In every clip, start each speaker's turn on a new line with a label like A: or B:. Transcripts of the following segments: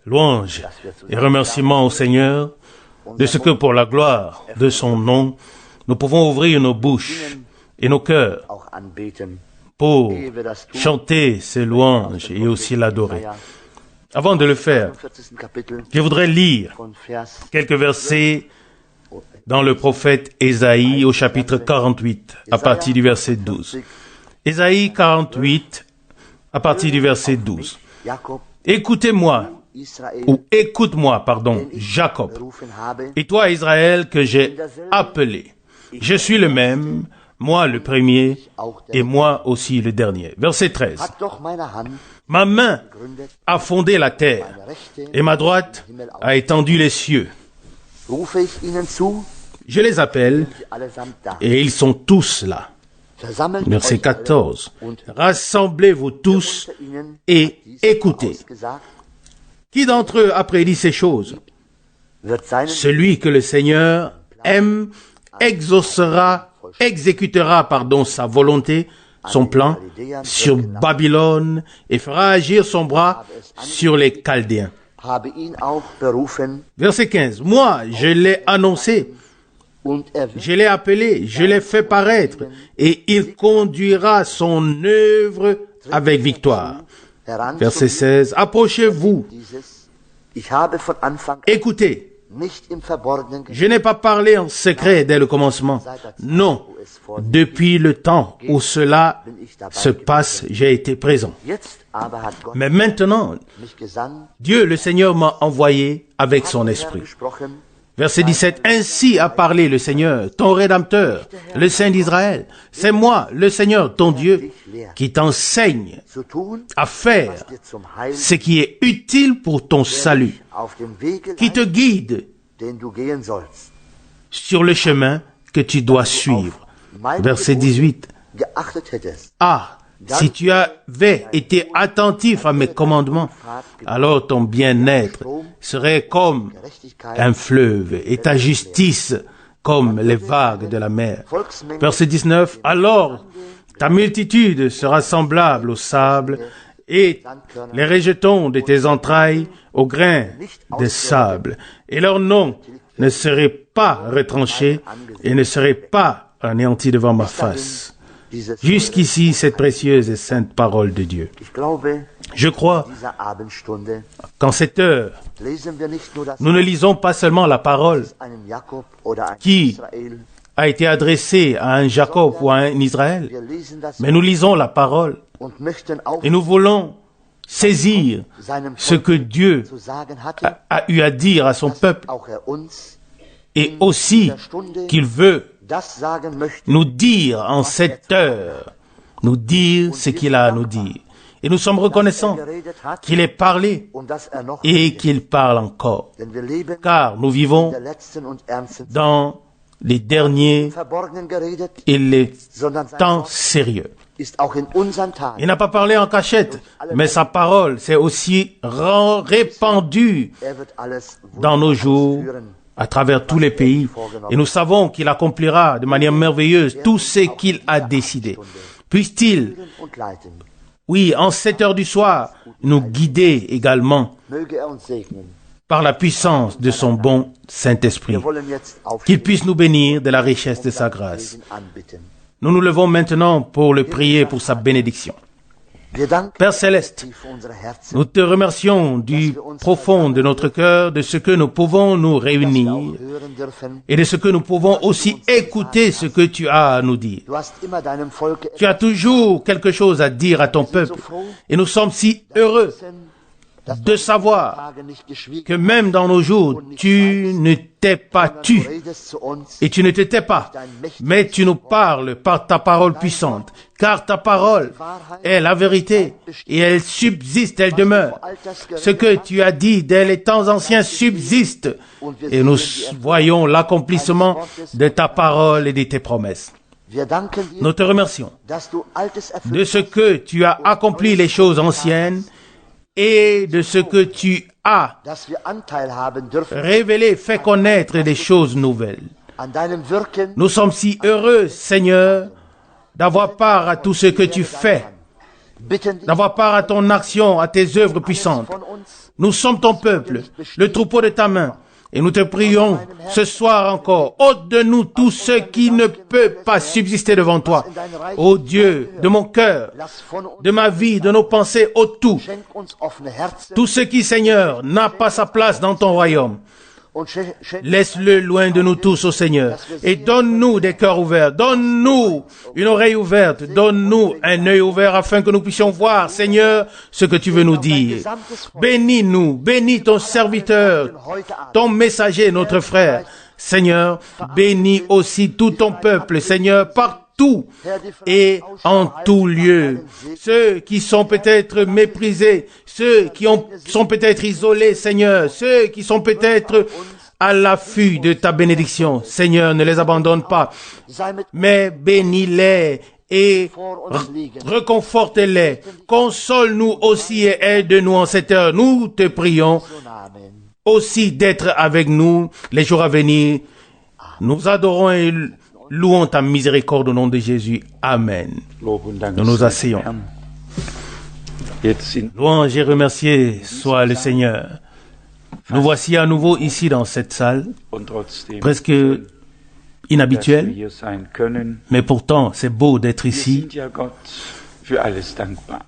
A: Louange et remerciements au Seigneur de ce que pour la gloire de son nom, nous pouvons ouvrir nos bouches et nos cœurs pour chanter ses louanges et aussi l'adorer. Avant de le faire, je voudrais lire quelques versets dans le prophète Ésaïe au chapitre 48, à partir du verset 12. Ésaïe 48, à partir du verset 12. Écoute-moi, Jacob, et toi Israël que j'ai appelé. Je suis le même, moi le premier, et moi aussi le dernier. Verset 13. Ma main a fondé la terre, et ma droite a étendu les cieux. Je les appelle, et ils sont tous là. Verset 14. Rassemblez-vous tous et écoutez. Qui d'entre eux a prédit ces choses? Celui que le Seigneur aime exécutera sa volonté, son plan sur Babylone et fera agir son bras sur les Chaldéens. Verset 15. Moi, je l'ai annoncé, je l'ai appelé, je l'ai fait paraître, et il conduira son œuvre avec victoire. Verset 16. Approchez-vous, écoutez. Je n'ai pas parlé en secret dès le commencement. Non, depuis le temps où cela se passe, j'ai été présent. Mais maintenant, Dieu, le Seigneur, m'a envoyé avec son esprit. Verset 17. Ainsi a parlé le Seigneur, ton Rédempteur, le Saint d'Israël. C'est moi, le Seigneur, ton Dieu, qui t'enseigne à faire ce qui est utile pour ton salut, qui te guide sur le chemin que tu dois suivre. Verset 18. Ah, si tu avais été attentif à mes commandements, alors ton bien-être serait comme un fleuve et ta justice comme les vagues de la mer. Verset 19. Alors ta multitude sera semblable au sable et les rejetons de tes entrailles au grain de sable. Et leur nom ne serait pas retranché et ne serait pas anéanti devant ma face. Jusqu'ici, cette précieuse et sainte parole de Dieu. Je crois qu'en cette heure, nous ne lisons pas seulement la parole qui a été adressée à un Jacob ou à un Israël, mais nous lisons la parole et nous voulons saisir ce que Dieu a eu à dire à son peuple et aussi qu'il veut nous dire en cette heure, nous dire ce qu'il a à nous dire. Et nous sommes reconnaissants qu'il ait parlé et qu'il parle encore. Car nous vivons dans les derniers et les temps sérieux. Il n'a pas parlé en cachette, mais sa parole s'est aussi répandue dans nos jours, à travers tous les pays. Et nous savons qu'il accomplira de manière merveilleuse tout ce qu'il a décidé. Puisse-t-il, oui, en 7 heures du soir, nous guider également par la puissance de son bon Saint-Esprit. Qu'il puisse nous bénir de la richesse de sa grâce. Nous nous levons maintenant pour le prier pour sa bénédiction. Père Céleste, nous te remercions du profond de notre cœur de ce que nous pouvons nous réunir et de ce que nous pouvons aussi écouter ce que tu as à nous dire. Tu as toujours quelque chose à dire à ton peuple et nous sommes si heureux de savoir que même dans nos jours, tu ne t'es pas tu et tu ne te tais pas, mais tu nous parles par ta parole puissante, car ta parole est la vérité et elle subsiste, elle demeure. Ce que tu as dit dès les temps anciens subsiste et nous voyons l'accomplissement de ta parole et de tes promesses. Nous te remercions de ce que tu as accompli les choses anciennes et de ce que tu as révélé, fait connaître des choses nouvelles. Nous sommes si heureux, Seigneur, d'avoir part à tout ce que tu fais d'avoir part à ton action, à tes œuvres puissantes. Nous sommes ton peuple, le troupeau de ta main. Et nous te prions ce soir encore, ôte de nous tout ce qui ne peut pas subsister devant toi. Ô Dieu, de mon cœur, de ma vie, de nos pensées, ôte tout. Tout ce qui, Seigneur, n'a pas sa place dans ton royaume. Laisse-le loin de nous tous, ô Seigneur, et donne-nous des cœurs ouverts, donne-nous une oreille ouverte, donne-nous un œil ouvert afin que nous puissions voir, Seigneur, ce que tu veux nous dire. Bénis-nous, bénis ton serviteur, ton messager, notre frère. Seigneur, bénis aussi tout ton peuple, Seigneur, partout et en tout lieu. Ceux qui sont peut-être méprisés, ceux qui sont peut-être isolés, Seigneur, ceux qui sont peut-être à l'affût de ta bénédiction. Seigneur, ne les abandonne pas, mais bénis-les et reconforte-les. Console-nous aussi et aide-nous en cette heure. Nous te prions aussi d'être avec nous les jours à venir. Nous adorons et louons ta miséricorde au nom de Jésus. Amen. Nous nous asseyons. Louange et remercié soit le Seigneur. Nous voici à nouveau ici dans cette salle, presque inhabituelle, mais pourtant c'est beau d'être ici.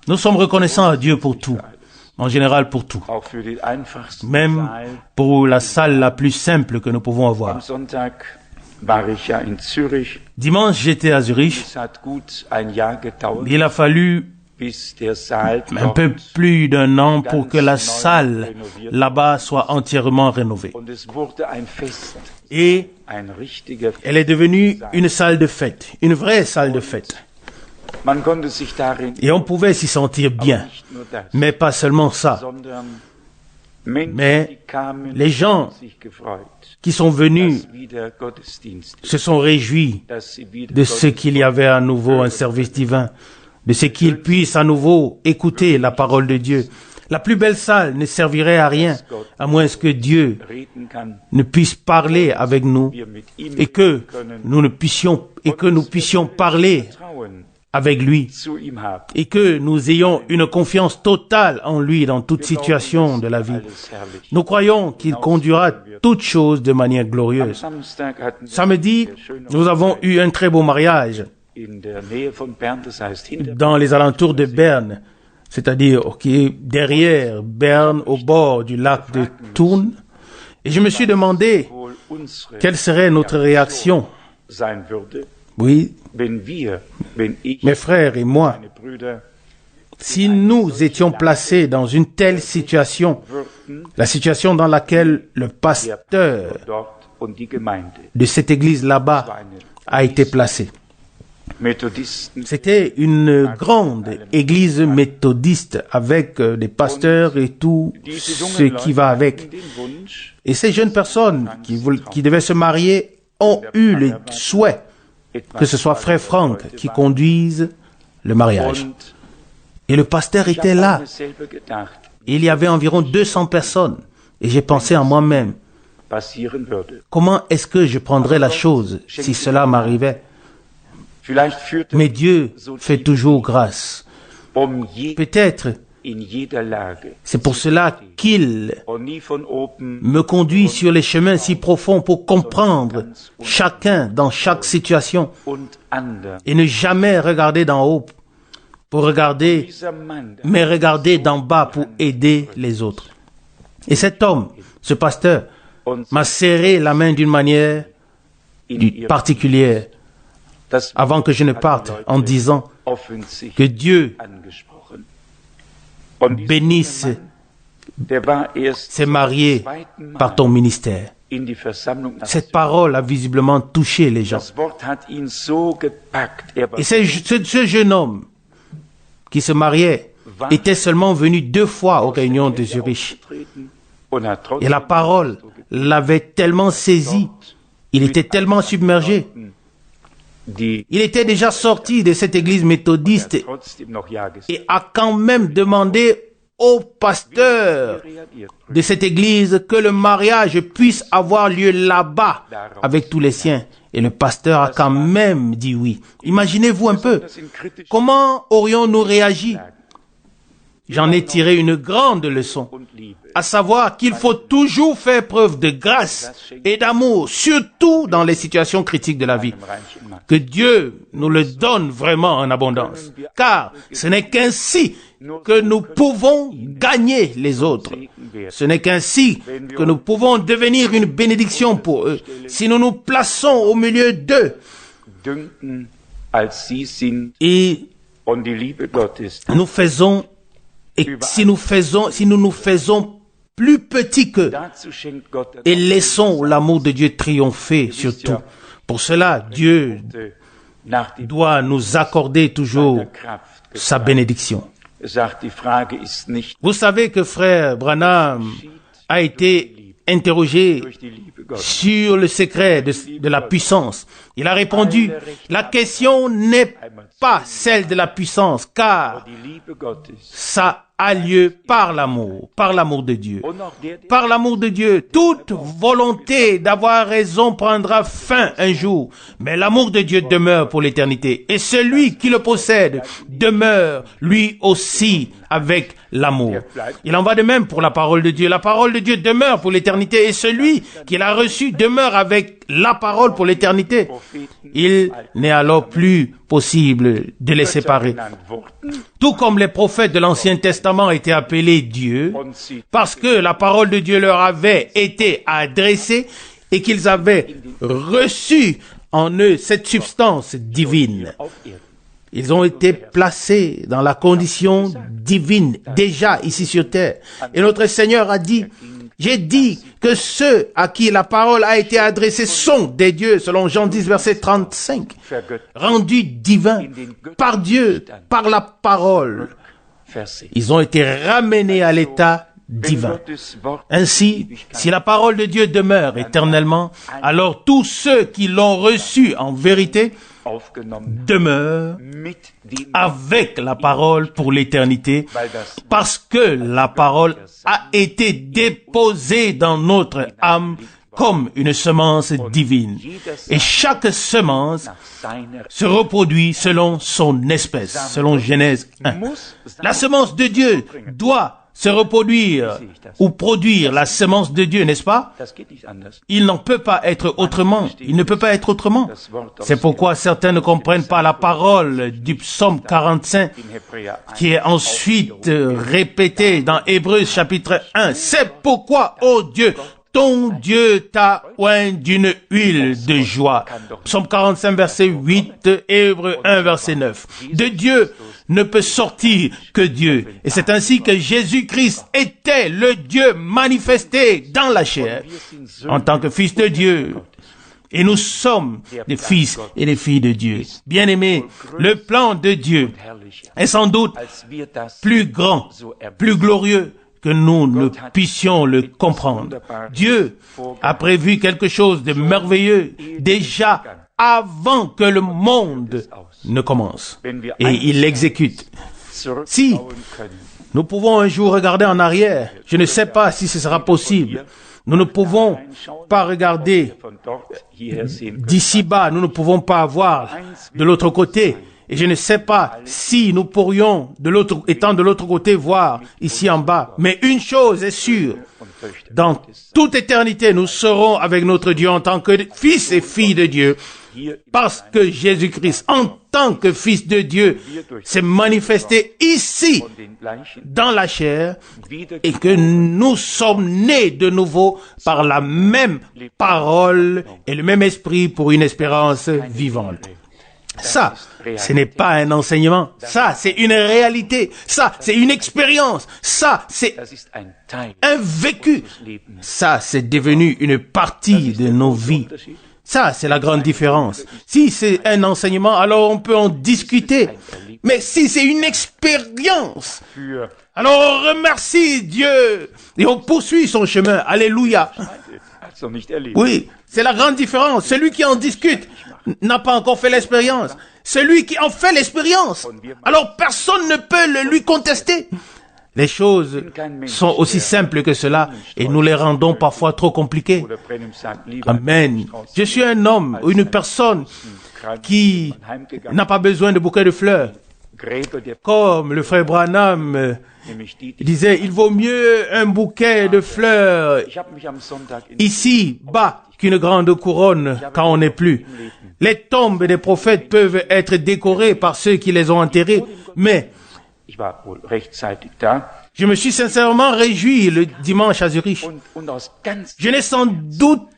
A: Nous sommes reconnaissants à Dieu pour tout, en général pour tout, même pour la salle la plus simple que nous pouvons avoir. Dimanche, j'étais à Zurich. Il a fallu un peu plus d'un an pour que la salle là-bas soit entièrement rénovée. Et elle est devenue une salle de fête, une vraie salle de fête. Et on pouvait s'y sentir bien, mais pas seulement ça. Mais les gens qui sont venus se sont réjouis de ce qu'il y avait à nouveau un service divin, de ce qu'ils puissent à nouveau écouter la parole de Dieu. La plus belle salle ne servirait à rien, à moins que Dieu ne puisse parler avec nous et que nous puissions parler avec lui et que nous ayons une confiance totale en lui dans toute situation de la vie. Nous croyons qu'il conduira toutes choses de manière glorieuse. Samedi, nous avons eu un très beau mariage dans les alentours de Berne, c'est-à-dire derrière Berne, au bord du lac de Thurn. Et je me suis demandé quelle serait notre réaction. Oui, mes frères et moi, si nous étions placés dans une telle situation, la situation dans laquelle le pasteur de cette église là-bas a été placé. C'était une grande église méthodiste avec des pasteurs et tout ce qui va avec. Et ces jeunes personnes qui devaient se marier ont eu le souhait que ce soit frère Franck qui conduise le mariage. Et le pasteur était là. Il y avait environ 200 personnes. Et j'ai pensé en moi-même, comment est-ce que je prendrais la chose si cela m'arrivait? Mais Dieu fait toujours grâce. Peut-être, c'est pour cela qu'il me conduit sur les chemins si profonds pour comprendre chacun dans chaque situation et ne jamais regarder d'en haut pour regarder, mais regarder d'en bas pour aider les autres. Et cet homme, ce pasteur, m'a serré la main d'une manière particulière avant que je ne parte en disant que Dieu bénisse ces mariés par ton ministère. Cette parole a visiblement touché les gens. Et ce jeune homme qui se mariait était seulement venu 2 fois aux réunions de Zurich. Et la parole l'avait tellement saisi, il était tellement submergé. Il était déjà sorti de cette église méthodiste et a quand même demandé au pasteur de cette église que le mariage puisse avoir lieu là-bas avec tous les siens. Et le pasteur a quand même dit oui. Imaginez-vous un peu, comment aurions-nous réagi j'en ai tiré une grande leçon, à savoir qu'il faut toujours faire preuve de grâce et d'amour, surtout dans les situations critiques de la vie. Que Dieu nous le donne vraiment en abondance, car ce n'est qu'ainsi que nous pouvons gagner les autres. Ce n'est qu'ainsi que nous pouvons devenir une bénédiction pour eux, si nous nous plaçons au milieu d'eux. Et nous faisons, et si nous nous faisons plus petits qu'eux, et laissons l'amour de Dieu triompher sur tout. Pour cela, Dieu doit nous accorder toujours sa bénédiction. Vous savez que frère Branham a été interrogé sur le secret de la puissance. Il a répondu, la question n'est pas celle de la puissance, car ça a lieu par l'amour de Dieu. Par l'amour de Dieu, toute volonté d'avoir raison prendra fin un jour, mais l'amour de Dieu demeure pour l'éternité, et celui qui le possède demeure lui aussi avec l'amour. Il en va de même pour la parole de Dieu. La parole de Dieu demeure pour l'éternité, et celui qui l'a reçue demeure avec la parole pour l'éternité. Il n'est alors plus possible de les séparer. Tout comme les prophètes de l'Ancien Testament étaient appelés Dieu, parce que la parole de Dieu leur avait été adressée et qu'ils avaient reçu en eux cette substance divine. Ils ont été placés dans la condition divine, déjà ici sur terre. Et notre Seigneur a dit, j'ai dit que ceux à qui la parole a été adressée sont des dieux, selon Jean 10, verset 35, rendus divins par Dieu, par la parole. Ils ont été ramenés à l'état divin. Ainsi, si la parole de Dieu demeure éternellement, alors tous ceux qui l'ont reçue en vérité demeurent avec la parole pour l'éternité, parce que la parole a été déposée dans notre âme comme une semence divine. Et chaque semence se reproduit selon son espèce, selon Genèse 1. La semence de Dieu doit se reproduire ou produire la semence de Dieu, n'est-ce pas? Il n'en peut pas être autrement. Il ne peut pas être autrement. C'est pourquoi certains ne comprennent pas la parole du psaume 45 qui est ensuite répétée dans Hébreux chapitre 1. C'est pourquoi, ô Dieu, ton Dieu t'a oint d'une huile de joie. Psaume 45, verset 8, Hébreux 1, verset 9. De Dieu ne peut sortir que Dieu. Et c'est ainsi que Jésus-Christ était le Dieu manifesté dans la chair, en tant que Fils de Dieu. Et nous sommes des fils et des filles de Dieu. Bien-aimés, le plan de Dieu est sans doute plus grand, plus glorieux que nous ne puissions le comprendre. Dieu a prévu quelque chose de merveilleux déjà avant que le monde ne commence. Et il l'exécute. Si nous pouvons un jour regarder en arrière, je ne sais pas si ce sera possible. Nous ne pouvons pas regarder d'ici bas, nous ne pouvons pas voir de l'autre côté. Et je ne sais pas si nous pourrions, étant de l'autre côté, voir ici en bas. Mais une chose est sûre, dans toute éternité, nous serons avec notre Dieu en tant que fils et filles de Dieu, parce que Jésus-Christ, en tant que Fils de Dieu, s'est manifesté ici, dans la chair, et que nous sommes nés de nouveau par la même parole et le même esprit pour une espérance vivante. Ça, ce n'est pas un enseignement. Ça, c'est une réalité. Ça, c'est une expérience. Ça, c'est un vécu. Ça, c'est devenu une partie de nos vies. Ça, c'est la grande différence. Si c'est un enseignement, alors on peut en discuter. Mais si c'est une expérience, alors on remercie Dieu et on poursuit son chemin. Alléluia. Oui, c'est la grande différence. Celui qui en discute n'a pas encore fait l'expérience. Celui qui en fait l'expérience, alors personne ne peut le lui contester. Les choses sont aussi simples que cela et nous les rendons parfois trop compliquées. Amen. Je suis un homme ou une personne qui n'a pas besoin de bouquets de fleurs. Comme le frère Branham disait, il vaut mieux un bouquet de fleurs ici, bas, qu'une grande couronne quand on n'est plus. Les tombes des prophètes peuvent être décorées par ceux qui les ont enterrés, mais je me suis sincèrement réjoui le dimanche à Zurich. Je n'ai sans doute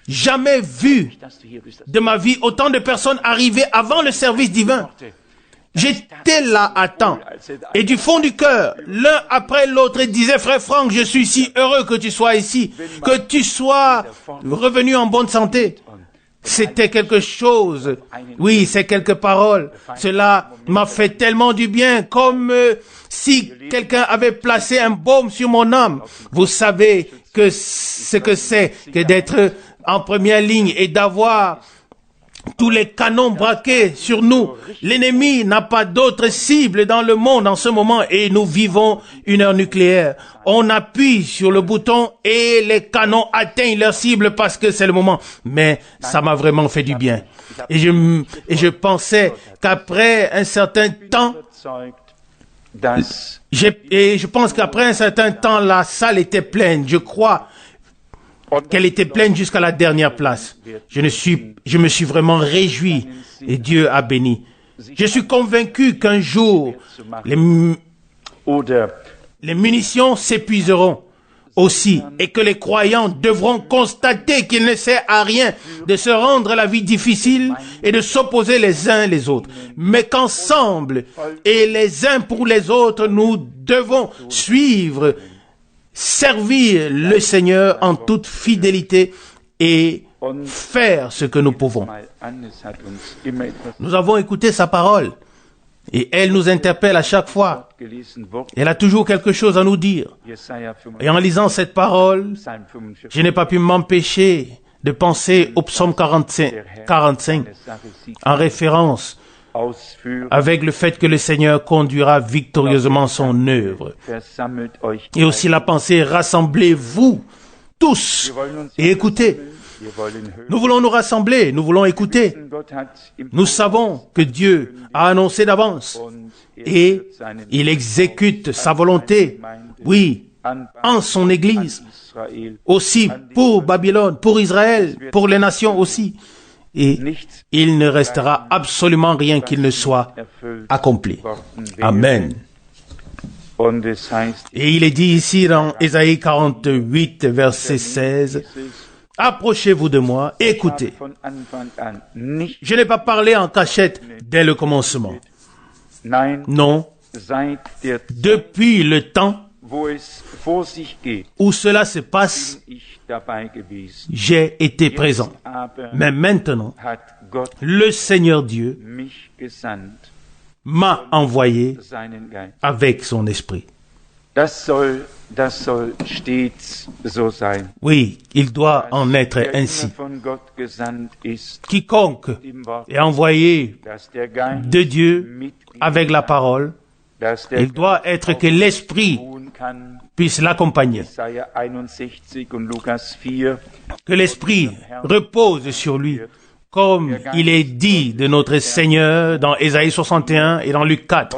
A: jamais vu de ma vie autant de personnes arriver avant le service divin. J'étais là à temps. Et du fond du cœur, l'un après l'autre disait, frère Franck, je suis si heureux que tu sois ici, que tu sois revenu en bonne santé. C'était quelque chose. Oui, c'est quelques paroles. Cela m'a fait tellement du bien, comme si quelqu'un avait placé un baume sur mon âme. Vous savez que ce que c'est que d'être en première ligne et d'avoir tous les canons braqués sur nous. L'ennemi n'a pas d'autre cible dans le monde en ce moment et nous vivons une heure nucléaire. On appuie sur le bouton et les canons atteignent leur cible parce que c'est le moment. Mais ça m'a vraiment fait du bien. Et je pensais qu'après un certain temps, je pense qu'après un certain temps, la salle était pleine. Je crois qu'elle était pleine jusqu'à la dernière place. Je me suis vraiment réjoui et Dieu a béni. Je suis convaincu qu'un jour, les munitions s'épuiseront aussi et que les croyants devront constater qu'il ne sert à rien de se rendre la vie difficile et de s'opposer les uns les autres, mais qu'ensemble et les uns pour les autres, nous devons suivre, servir le Seigneur en toute fidélité et faire ce que nous pouvons. Nous avons écouté sa parole et elle nous interpelle à chaque fois. Elle a toujours quelque chose à nous dire. Et en lisant cette parole, je n'ai pas pu m'empêcher de penser au psaume 45 en référence avec le fait que le Seigneur conduira victorieusement son œuvre. Et aussi la pensée, rassemblez-vous tous et écoutez. Nous voulons nous rassembler, nous voulons écouter. Nous savons que Dieu a annoncé d'avance et il exécute sa volonté, oui, en son Église, aussi pour Babylone, pour Israël, pour les nations aussi. Et il ne restera absolument rien qu'il ne soit accompli. Amen. Et il est dit ici dans Ésaïe 48, verset 16, « Approchez-vous de moi, écoutez. Je n'ai pas parlé en cachette dès le commencement. Non, depuis le temps où cela se passe, j'ai été présent. Mais maintenant, le Seigneur Dieu m'a envoyé avec son esprit. » Oui, il doit en être ainsi. Quiconque est envoyé de Dieu avec la parole, il doit être que l'Esprit puisse l'accompagner. Que l'Esprit repose sur lui, comme il est dit de notre Seigneur dans Ésaïe 61 et dans Luc 4.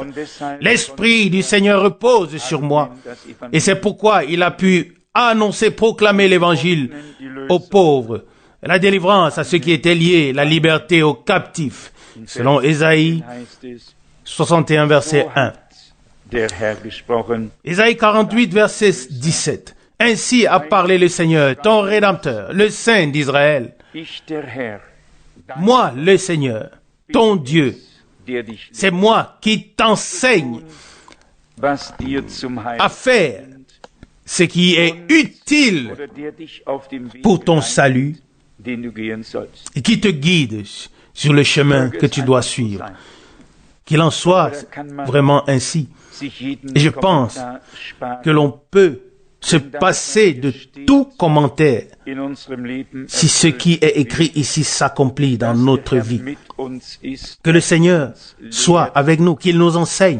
A: L'Esprit du Seigneur repose sur moi, et c'est pourquoi il a pu annoncer, proclamer l'Évangile aux pauvres, la délivrance à ceux qui étaient liés, la liberté aux captifs, selon Ésaïe 61, verset 1. Ésaïe 48, verset 17. Ainsi a parlé le Seigneur, ton Rédempteur, le Saint d'Israël. Moi, le Seigneur, ton Dieu, c'est moi qui t'enseigne à faire ce qui est utile pour ton salut et qui te guide sur le chemin que tu dois suivre. Qu'il en soit vraiment ainsi. Et je pense que l'on peut se passer de tout commentaire si ce qui est écrit ici s'accomplit dans notre vie. Que le Seigneur soit avec nous, qu'il nous enseigne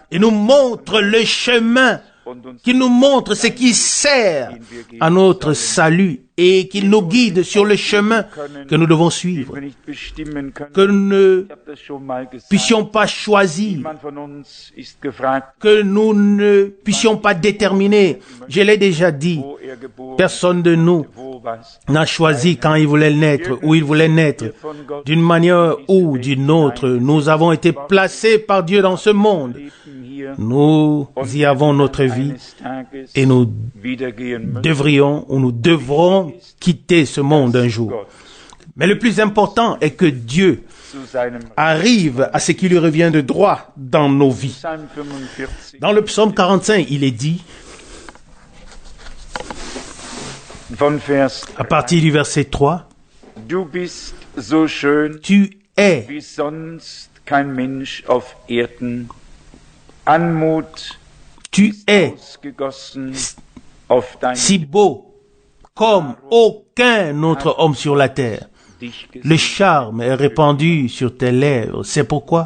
A: et nous montre le chemin qu'il nous montre ce qui sert à notre salut et qu'il nous guide sur le chemin que nous devons suivre, que nous ne puissions pas choisir, que nous ne puissions pas déterminer. Je l'ai déjà dit, personne de nous n'a choisi quand il voulait naître, où il voulait naître. D'une manière ou d'une autre, nous avons été placés par Dieu dans ce monde. Nous y avons notre vie et nous devrions ou nous devrons quitter ce monde un jour. Mais le plus important est que Dieu arrive à ce qui lui revient de droit dans nos vies. Dans le psaume 45, il est dit, à partir du verset 3, tu es tu es si beau comme aucun autre homme sur la terre. Le charme est répandu sur tes lèvres. C'est pourquoi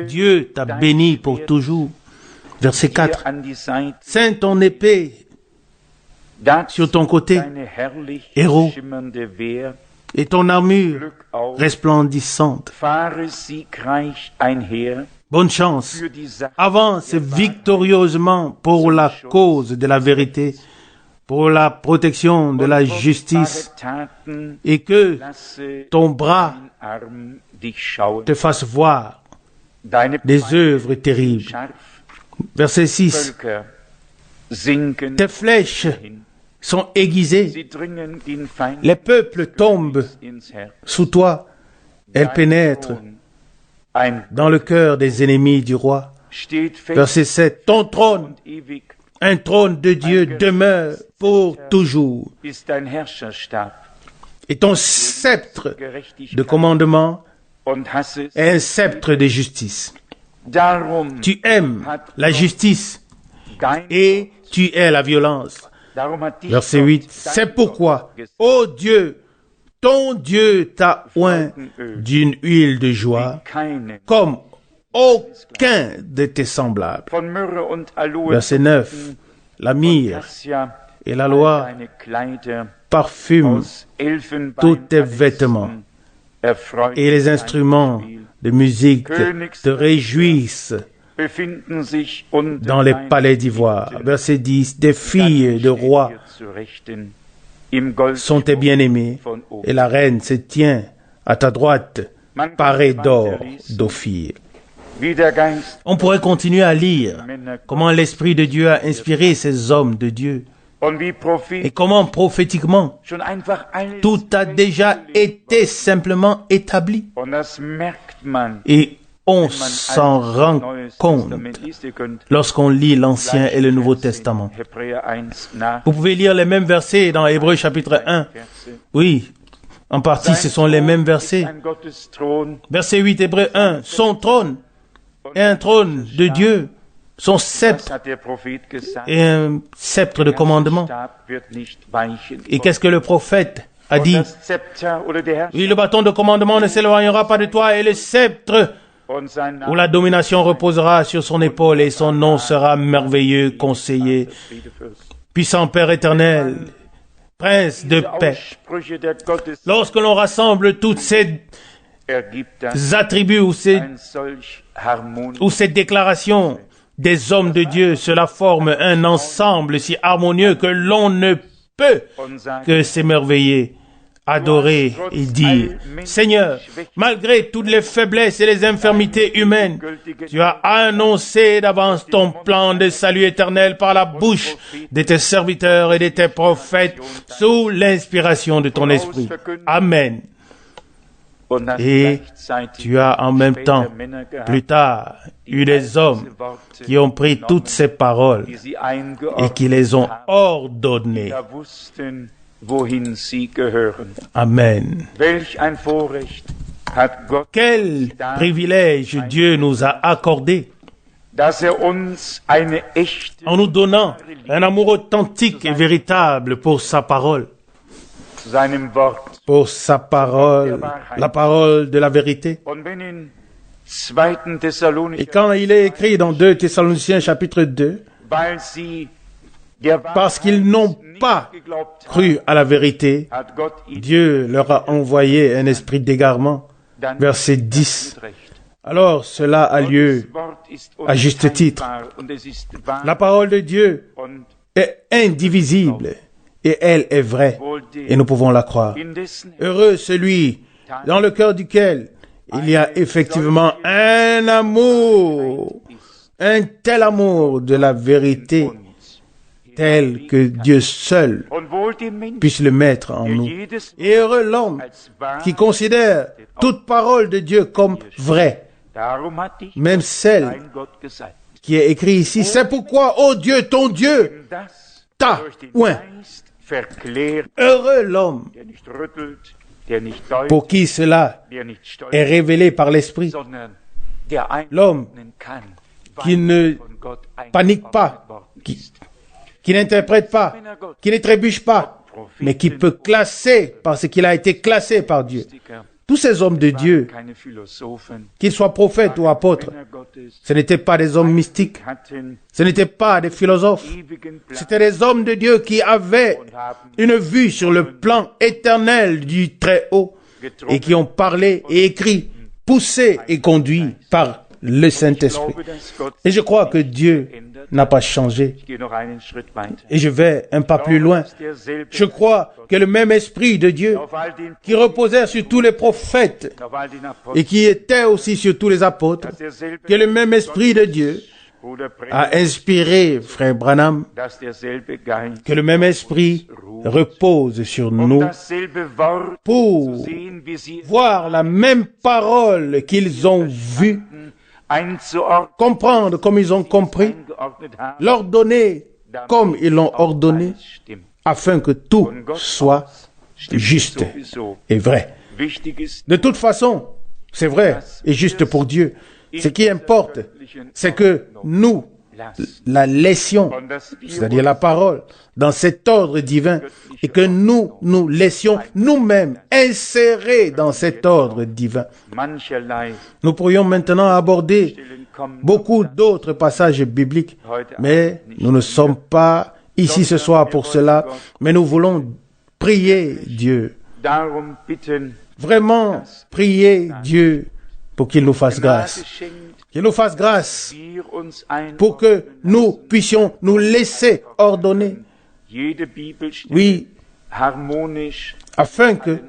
A: Dieu t'a béni pour toujours. Verset 4. Ceins ton épée sur ton côté, héros, et ton armure resplendissante. Bonne chance. Avance victorieusement pour la cause de la vérité, pour la protection de la justice, et que ton bras te fasse voir des œuvres terribles. Verset 6. Tes flèches sont aiguisées. Les peuples tombent sous toi. Elles pénètrent dans le cœur des ennemis du roi. Verset 7. Ton trône, un trône de Dieu, demeure pour toujours. Et ton sceptre de commandement est un sceptre de justice. Tu aimes la justice et tu hais la violence. Verset 8. C'est pourquoi, ô Dieu, ton Dieu t'a oint d'une huile de joie, comme aucun de tes semblables. Verset 9. La myrrhe et la loi parfument tous tes vêtements, et les instruments de musique te réjouissent dans les palais d'ivoire. Verset 10. Des filles de rois sont tes bien-aimés, et la reine se tient à ta droite, parée d'or d'Ophir. On pourrait continuer à lire comment l'Esprit de Dieu a inspiré ces hommes de Dieu et comment prophétiquement tout a déjà été simplement établi. Et on s'en rend compte lorsqu'on lit l'Ancien et le Nouveau Testament. Vous pouvez lire les mêmes versets dans Hébreux chapitre 1. Oui, en partie ce sont les mêmes versets. Verset 8, Hébreux 1. Son trône est un trône de Dieu. Son sceptre est un sceptre de commandement. Et qu'est-ce que le prophète a dit? Oui, le bâton de commandement ne s'éloignera pas de toi, et le sceptre où la domination reposera sur son épaule, et son nom sera merveilleux conseiller, puissant Père éternel, Prince de paix. Lorsque l'on rassemble toutes ces attributs ou ces déclarations des hommes de Dieu, cela forme un ensemble si harmonieux que l'on ne peut que s'émerveiller, adorer et dire: Seigneur, malgré toutes les faiblesses et les infirmités humaines, tu as annoncé d'avance ton plan de salut éternel par la bouche de tes serviteurs et de tes prophètes sous l'inspiration de ton esprit. Amen. Et tu as en même temps, plus tard, eu des hommes qui ont pris toutes ces paroles et qui les ont ordonnées. Amen. Quel privilège Dieu nous a accordé en nous donnant un amour authentique et véritable pour sa parole. Pour sa parole, la parole de la vérité. Et quand il est écrit dans 2 Thessaloniciens chapitre 2, Parce qu'ils n'ont pas cru à la vérité, Dieu leur a envoyé un esprit d'égarement. Verset 10. Alors cela a lieu à juste titre. La parole de Dieu est indivisible et elle est vraie et nous pouvons la croire. Heureux celui dans le cœur duquel il y a effectivement un amour, un tel amour de la vérité, tel que Dieu seul puisse le mettre en nous. Et heureux l'homme qui considère toute parole de Dieu comme vraie, même celle qui est écrite ici. C'est pourquoi, ô Dieu, ton Dieu, t'a oint. Heureux l'homme pour qui cela est révélé par l'Esprit. L'homme qui ne panique pas, qui n'interprète pas, qui ne trébuche pas, mais qui peut classer parce qu'il a été classé par Dieu. Tous ces hommes de Dieu, qu'ils soient prophètes ou apôtres, ce n'étaient pas des hommes mystiques, ce n'étaient pas des philosophes, c'étaient des hommes de Dieu qui avaient une vue sur le plan éternel du Très-Haut et qui ont parlé et écrit, poussés et conduits par le Saint-Esprit. Et je crois que Dieu n'a pas changé. Et je vais un pas plus loin. Je crois que le même Esprit de Dieu qui reposait sur tous les prophètes et qui était aussi sur tous les apôtres, que le même Esprit de Dieu a inspiré Frère Branham, que le même Esprit repose sur nous pour voir la même parole qu'ils ont vue, comprendre comme ils ont compris, l'ordonner comme ils l'ont ordonné, afin que tout soit juste et vrai. De toute façon, c'est vrai et juste pour Dieu. Ce qui importe, c'est que nous la laissions, c'est-à-dire la parole, dans cet ordre divin, et que nous nous laissions nous-mêmes insérer dans cet ordre divin. Nous pourrions maintenant aborder beaucoup d'autres passages bibliques, mais nous ne sommes pas ici ce soir pour cela, mais nous voulons prier Dieu. Vraiment prier Dieu pour qu'il nous fasse grâce. Qu'il nous fasse grâce pour que nous puissions nous laisser ordonner. Oui, afin que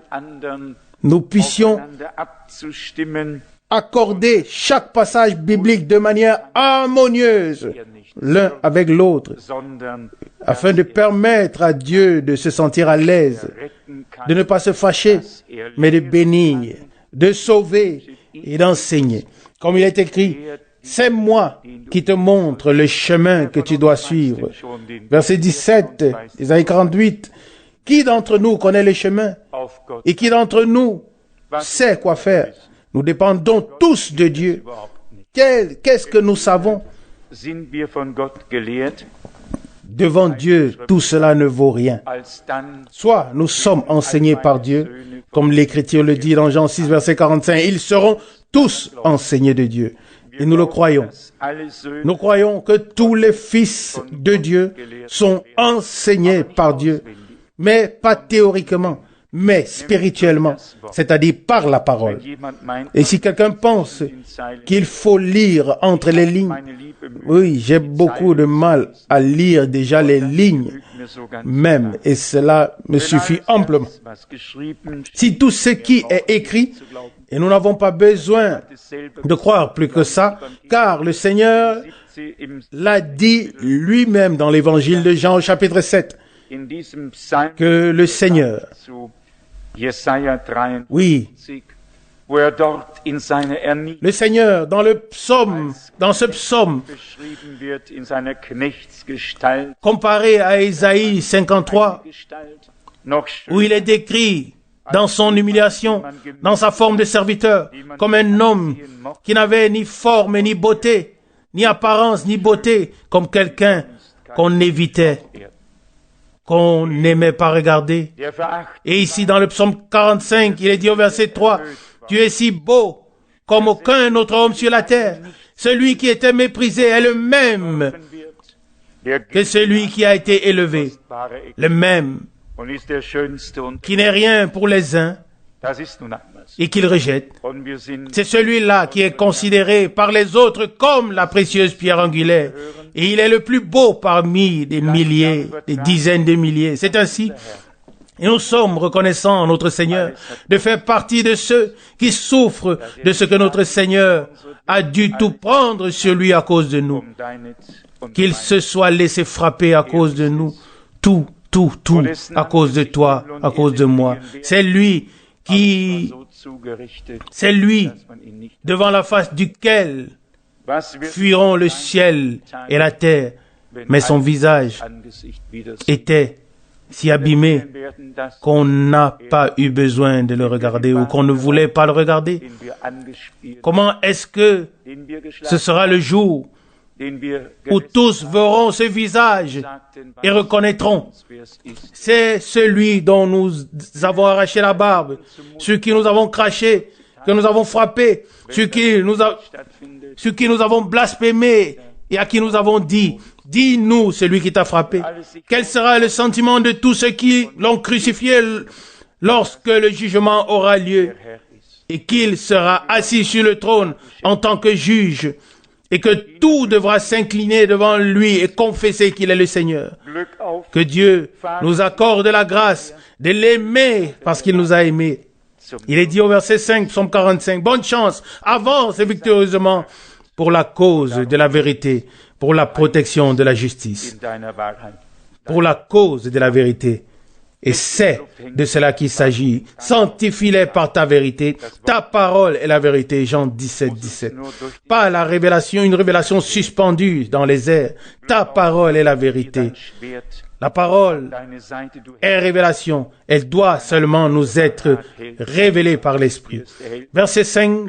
A: nous puissions accorder chaque passage biblique de manière harmonieuse l'un avec l'autre, afin de permettre à Dieu de se sentir à l'aise, de ne pas se fâcher, mais de bénir, de sauver et d'enseigner. Comme il est écrit, c'est moi qui te montre le chemin que tu dois suivre. Verset 17, Isaïe 48. Qui d'entre nous connaît le chemin? Et qui d'entre nous sait quoi faire? Nous dépendons tous de Dieu. Qu'est-ce que nous savons? Devant Dieu, tout cela ne vaut rien. Soit nous sommes enseignés par Dieu, comme l'Écriture le dit dans Jean 6, verset 45, ils seront tous enseignés de Dieu. Et nous le croyons. Nous croyons que tous les fils de Dieu sont enseignés par Dieu, mais pas théoriquement, mais spirituellement, c'est-à-dire par la parole. Et si quelqu'un pense qu'il faut lire entre les lignes, oui, j'ai beaucoup de mal à lire déjà les lignes même, et cela me suffit amplement. Si tout ce qui est écrit, et nous n'avons pas besoin de croire plus que ça, car le Seigneur l'a dit lui-même dans l'évangile de Jean au chapitre 7, que le Seigneur, oui, le Seigneur, dans ce psaume, comparé à Isaïe 53, où il est décrit dans son humiliation, dans sa forme de serviteur, comme un homme qui n'avait ni forme ni beauté, ni apparence ni beauté, comme quelqu'un qu'on évitait, qu'on n'aimait pas regarder. Et ici, dans le psaume 45, il est dit au verset 3, « Tu es si beau comme aucun autre homme sur la terre. Celui qui était méprisé est le même que celui qui a été élevé, le même, qui n'est rien pour les uns et qu'ils rejettent. C'est celui-là qui est considéré par les autres comme la précieuse pierre angulaire. Et il est le plus beau parmi des milliers, des dizaines de milliers. C'est ainsi. Et nous sommes reconnaissants, notre Seigneur, de faire partie de ceux qui souffrent de ce que notre Seigneur a dû tout prendre sur lui à cause de nous. Qu'il se soit laissé frapper à cause de nous. Tout, à cause de toi, à cause de moi. C'est lui devant la face duquel fuiront le ciel et la terre. Mais son visage était si abîmé qu'on n'a pas eu besoin de le regarder ou qu'on ne voulait pas le regarder. Comment est-ce que ce sera le jour où tous verront ce visage et reconnaîtront? C'est celui dont nous avons arraché la barbe, sur qui nous avons craché, que nous avons frappé, sur qui nous avons blasphémé et à qui nous avons dit, dis-nous celui qui t'a frappé. Quel sera le sentiment de tous ceux qui l'ont crucifié lorsque le jugement aura lieu et qu'il sera assis sur le trône en tant que juge et que tout devra s'incliner devant lui et confesser qu'il est le Seigneur. Que Dieu nous accorde la grâce de l'aimer parce qu'il nous a aimés. Il est dit au verset 5, psaume 45, bonne chance, avance victorieusement pour la cause de la vérité, pour la protection de la justice, pour la cause de la vérité. Et c'est de cela qu'il s'agit. Sanctifie-les par ta vérité. Ta parole est la vérité. Jean 17, 17. Pas la révélation, une révélation suspendue dans les airs. Ta parole est la vérité. La parole est révélation. Elle doit seulement nous être révélée par l'Esprit. Verset 5,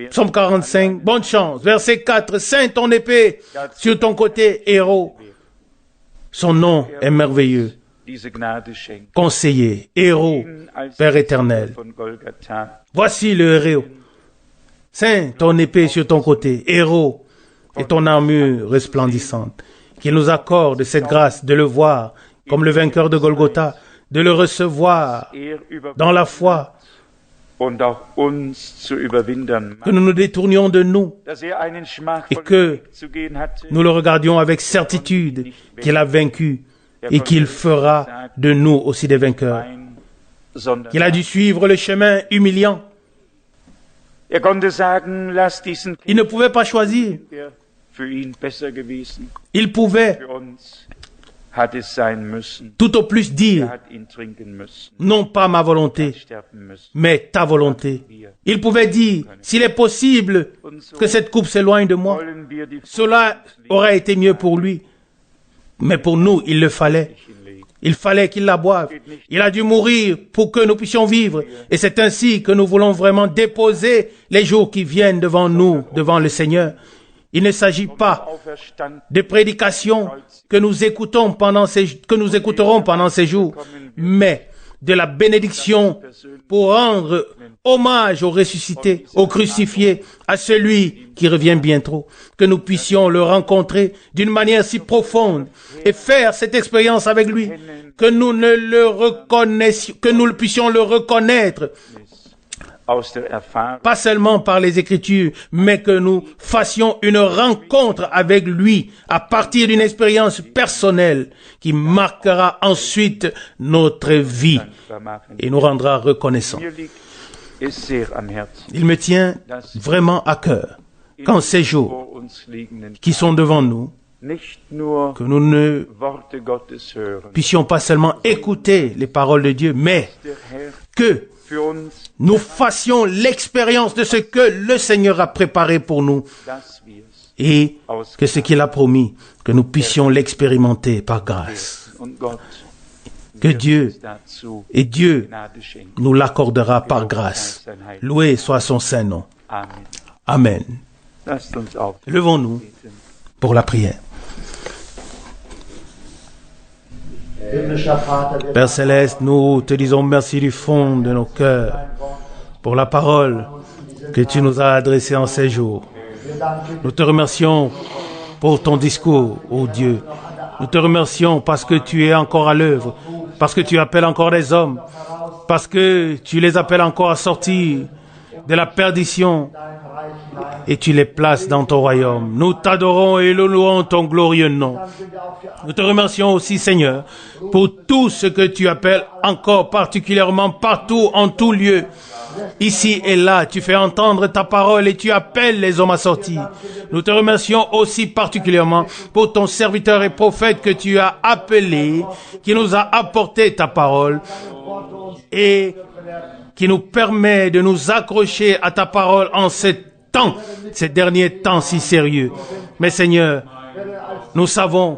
A: psaume 45, bonne chance. Verset 4, ceins ton épée sur ton côté, héros. Son nom est merveilleux. Conseiller, héros, Père éternel. Voici le héros. Ceins ton épée sur ton côté, héros, et ton armure resplendissante. Qu'il nous accorde cette grâce de le voir comme le vainqueur de Golgotha, de le recevoir dans la foi, que nous nous détournions de nous et que nous le regardions avec certitude qu'il a vaincu et qu'il fera de nous aussi des vainqueurs. Qu'il a dû suivre le chemin humiliant. Il ne pouvait pas choisir. Il pouvait tout au plus dire, non pas ma volonté, mais ta volonté. Il pouvait dire, s'il est possible que cette coupe s'éloigne de moi, cela aurait été mieux pour lui. Mais pour nous, il le fallait. Il fallait qu'il la boive. Il a dû mourir pour que nous puissions vivre. Et c'est ainsi que nous voulons vraiment déposer les jours qui viennent devant nous, devant le Seigneur. Il ne s'agit pas de prédications que nous écoutons que nous écouterons pendant ces jours, mais de la bénédiction pour rendre hommage au ressuscité, au crucifié, à celui qui revient bientôt, que nous puissions le rencontrer d'une manière si profonde et faire cette expérience avec lui, que nous puissions le reconnaître, pas seulement par les Écritures, mais que nous fassions une rencontre avec lui à partir d'une expérience personnelle qui marquera ensuite notre vie et nous rendra reconnaissants. Il me tient vraiment à cœur qu'en ces jours qui sont devant nous, que nous ne puissions pas seulement écouter les paroles de Dieu, mais que nous fassions l'expérience de ce que le Seigneur a préparé pour nous et que ce qu'il a promis, que nous puissions l'expérimenter par grâce. Que Dieu nous l'accordera par grâce. Loué soit son saint nom. Amen. Levons-nous pour la prière. Père Céleste, nous te disons merci du fond de nos cœurs pour la parole que tu nous as adressée en ces jours. Nous te remercions pour ton discours, ô Dieu. Nous te remercions parce que tu es encore à l'œuvre, parce que tu appelles encore des hommes, parce que tu les appelles encore à sortir de la perdition et tu les places dans ton royaume. Nous t'adorons et nous louons ton glorieux nom. Nous te remercions aussi, Seigneur, pour tout ce que tu appelles encore particulièrement partout, en tout lieu. Ici et là, tu fais entendre ta parole et tu appelles les hommes à sortir. Nous te remercions aussi particulièrement pour ton serviteur et prophète que tu as appelé, qui nous a apporté ta parole et qui nous permet de nous accrocher à ta parole en ces derniers temps si sérieux. Mais Seigneur, nous savons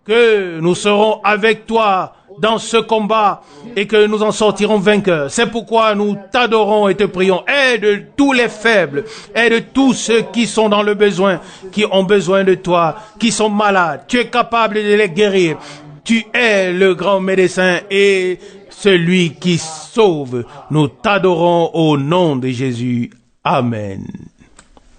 A: que nous serons avec toi dans ce combat et que nous en sortirons vainqueurs. C'est pourquoi nous t'adorons et te prions. Aide tous les faibles, aide tous ceux qui sont dans le besoin, qui ont besoin de toi, qui sont malades. Tu es capable de les guérir. Tu es le grand médecin et celui qui sauve. Nous t'adorons au nom de Jésus. Amen.